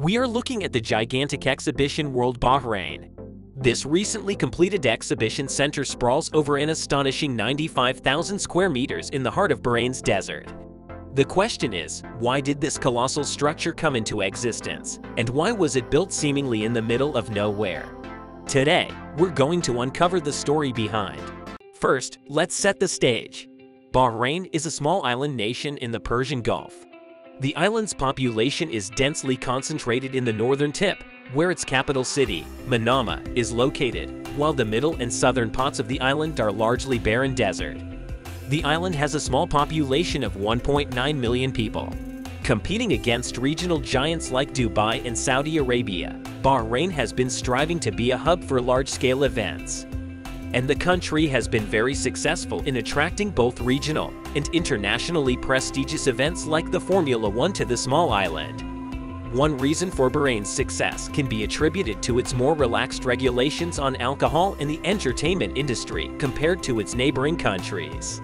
We are looking at the gigantic exhibition World Bahrain. This recently completed exhibition center sprawls over an astonishing 95,000 square meters in the heart of Bahrain's desert. The question is, why did this colossal structure come into existence, and why was it built seemingly in the middle of nowhere? Today, we're going to uncover the story behind. First, let's set the stage. Bahrain is a small island nation in the Persian Gulf. The island's population is densely concentrated in the northern tip, where its capital city, Manama, is located, while the middle and southern parts of the island are largely barren desert. The island has a small population of 1.9 million people. Competing against regional giants like Dubai and Saudi Arabia, Bahrain has been striving to be a hub for large-scale events. And the country has been very successful in attracting both regional and internationally prestigious events like the Formula One to the small island. One reason for Bahrain's success can be attributed to its more relaxed regulations on alcohol and the entertainment industry compared to its neighboring countries.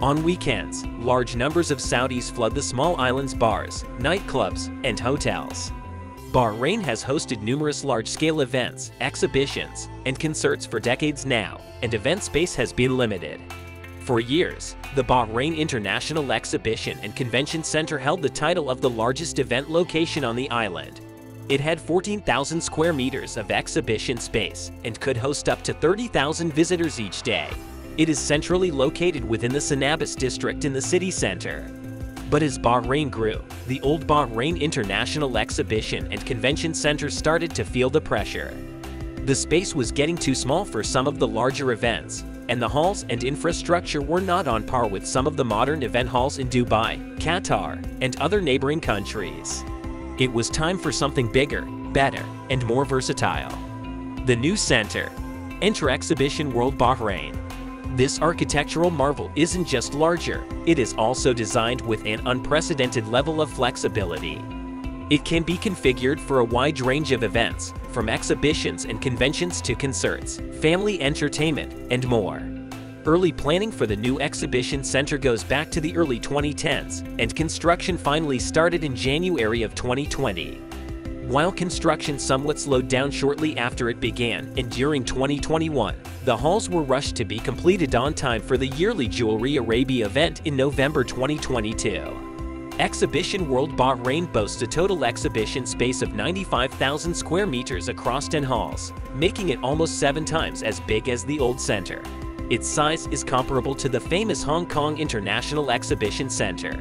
On weekends, large numbers of Saudis flood the small island's bars, nightclubs, and hotels. Bahrain has hosted numerous large-scale events, exhibitions, and concerts for decades now, and event space has been limited. For years, the Bahrain International Exhibition and Convention Center held the title of the largest event location on the island. It had 14,000 square meters of exhibition space and could host up to 30,000 visitors each day. It is centrally located within the Sanabis district in the city center. But as Bahrain grew, the old Bahrain International Exhibition and Convention Center started to feel the pressure. The space was getting too small for some of the larger events, and the halls and infrastructure were not on par with some of the modern event halls in Dubai, Qatar, and other neighboring countries. It was time for something bigger, better, and more versatile. The new center. Enter Exhibition World Bahrain. This architectural marvel isn't just larger, it is also designed with an unprecedented level of flexibility. It can be configured for a wide range of events, from exhibitions and conventions to concerts, family entertainment, and more. Early planning for the new exhibition center goes back to the early 2010s, and construction finally started in January of 2020. While construction somewhat slowed down shortly after it began and during 2021, the halls were rushed to be completed on time for the yearly Jewelry Arabia event in November 2022. Exhibition World Bahrain boasts a total exhibition space of 95,000 square meters across 10 halls, making it almost 7 times as big as the old center. Its size is comparable to the famous Hong Kong International Exhibition Center.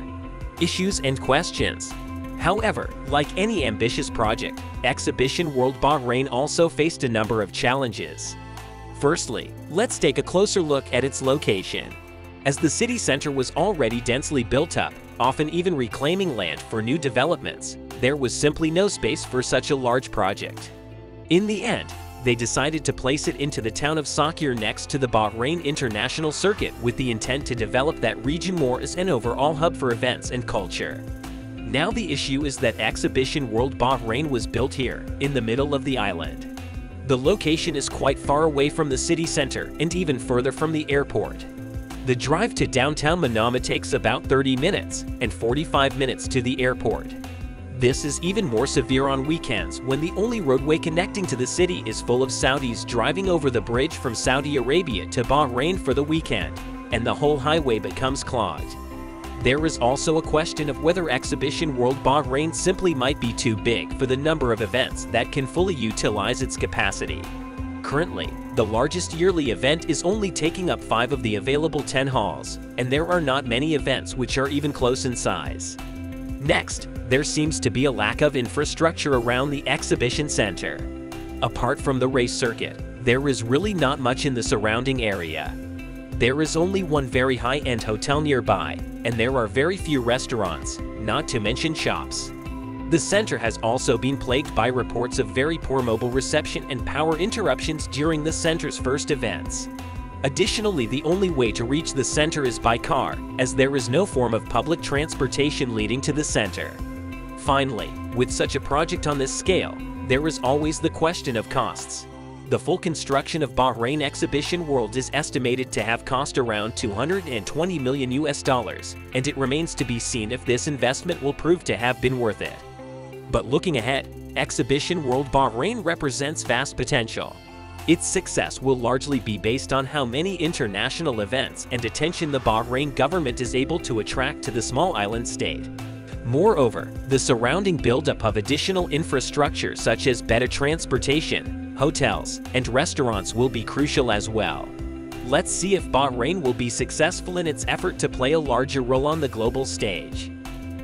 Issues and questions. However, like any ambitious project, Exhibition World Bahrain also faced a number of challenges. Firstly, let's take a closer look at its location. As the city center was already densely built up, often even reclaiming land for new developments, there was simply no space for such a large project. In the end, they decided to place it into the town of Sakhir next to the Bahrain International Circuit with the intent to develop that region more as an overall hub for events and culture. Now the issue is that Exhibition World Bahrain was built here, in the middle of the island. The location is quite far away from the city center and even further from the airport. The drive to downtown Manama takes about 30 minutes and 45 minutes to the airport. This is even more severe on weekends when the only roadway connecting to the city is full of Saudis driving over the bridge from Saudi Arabia to Bahrain for the weekend, and the whole highway becomes clogged. There is also a question of whether Exhibition World Bahrain simply might be too big for the number of events that can fully utilize its capacity. Currently, the largest yearly event is only taking up 5 of the available 10 halls, and there are not many events which are even close in size. Next, there seems to be a lack of infrastructure around the exhibition center. Apart from the race circuit, there is really not much in the surrounding area. There is only one very high-end hotel nearby, and there are very few restaurants, not to mention shops. The center has also been plagued by reports of very poor mobile reception and power interruptions during the center's first events. Additionally, the only way to reach the center is by car, as there is no form of public transportation leading to the center. Finally, with such a project on this scale, there is always the question of costs. The full construction of Bahrain Exhibition World is estimated to have cost around $220 million, and it remains to be seen if this investment will prove to have been worth it. But looking ahead, Exhibition World Bahrain represents vast potential. Its success will largely be based on how many international events and attention the Bahrain government is able to attract to the small island state. Moreover, the surrounding buildup of additional infrastructure such as better transportation, hotels, and restaurants will be crucial as well. Let's see if Bahrain will be successful in its effort to play a larger role on the global stage.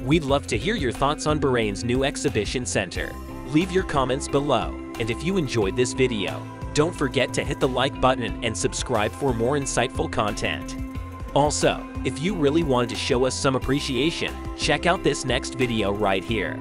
We'd love to hear your thoughts on Bahrain's new exhibition center. Leave your comments below, and if you enjoyed this video, don't forget to hit the like button and subscribe for more insightful content. Also, if you really wanted to show us some appreciation, check out this next video right here.